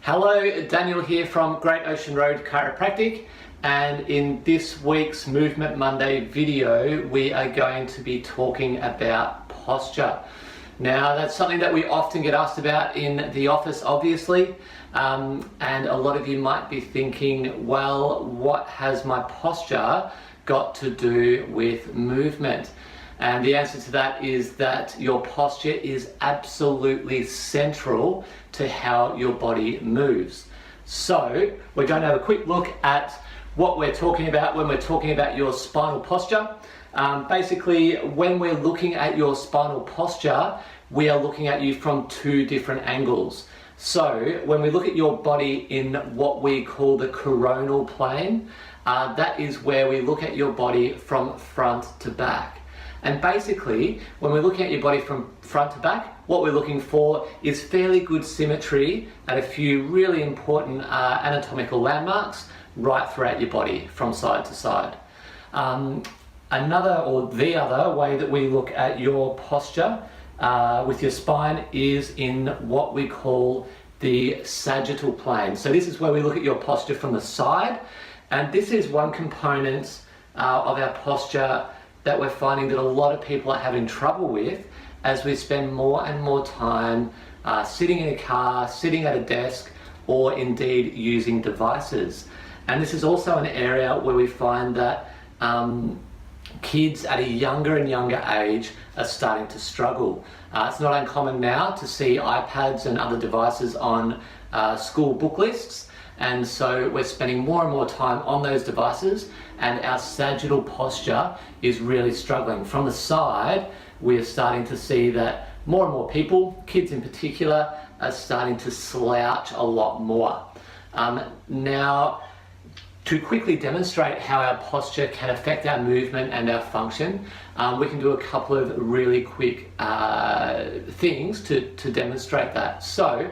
Hello, Daniel here from Great Ocean Road Chiropractic, and in this week's Movement Monday video we are going to be talking about posture. Now that's something that we often get asked about in the office, obviously, and a lot of you might be thinking, well, what has my posture got to do with movement? And the answer to that is that your posture is absolutely central to how your body moves. So we're going to have a quick look at what we're talking about when we're talking about your spinal posture. Basically, when we're looking at your spinal posture, we are looking at you from two different angles. So when we look at your body in what we call the coronal plane, that is where we look at your body from front to back. And basically, when we're looking at your body from front to back, what we're looking for is fairly good symmetry at a few really important anatomical landmarks right throughout your body from side to side. The other way that we look at your posture with your spine is in what we call the sagittal plane. So this is where we look at your posture from the side, and this is one component of our posture that we're finding that a lot of people are having trouble with as we spend more and more time sitting in a car, sitting at a desk, or indeed using devices. And this is also an area where we find that kids at a younger and younger age are starting to struggle. It's not uncommon now to see iPads and other devices on school book lists, and so we're spending more and more time on those devices, and our sagittal posture is really struggling. From the side, we're starting to see that more and more people, kids in particular, are starting to slouch a lot more. Now, to quickly demonstrate how our posture can affect our movement and our function, we can do a couple of really quick things to demonstrate that. So,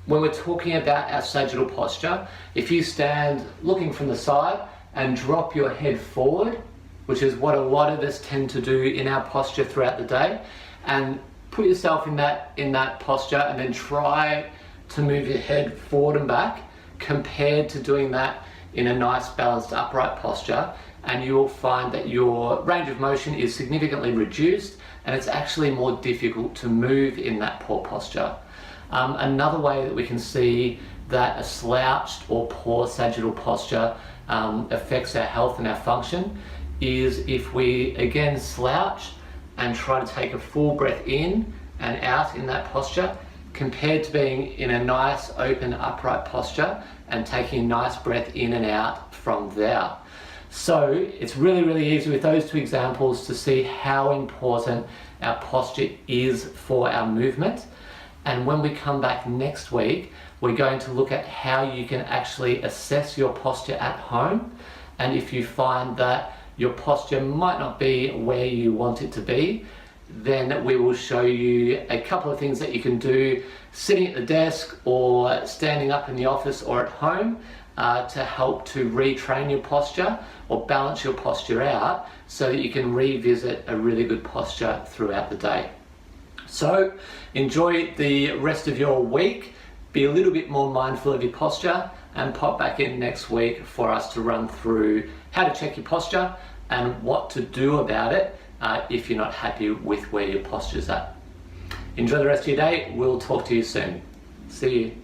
when we're talking about our sagittal posture, if you stand looking from the side and drop your head forward, which is what a lot of us tend to do in our posture throughout the day, and put yourself in that posture and then try to move your head forward and back, compared to doing that in a nice balanced upright posture, and you will find that your range of motion is significantly reduced and it's actually more difficult to move in that poor posture. Another way that we can see that a slouched or poor sagittal posture affects our health and our function is if we again slouch and try to take a full breath in and out in that posture, compared to being in a nice open upright posture and taking a nice breath in and out from there. So it's really easy with those two examples to see how important our posture is for our movement. And when we come back next week, we're going to look at how you can actually assess your posture at home. And if you find that your posture might not be where you want it to be, then we will show you a couple of things that you can do sitting at the desk or standing up in the office or at home to help to retrain your posture or balance your posture out so that you can revisit a really good posture throughout the day. So enjoy the rest of your week, be a little bit more mindful of your posture, and pop back in next week for us to run through how to check your posture and what to do about it if you're not happy with where your posture's at. Enjoy the rest of your day. We'll talk to you soon. See you.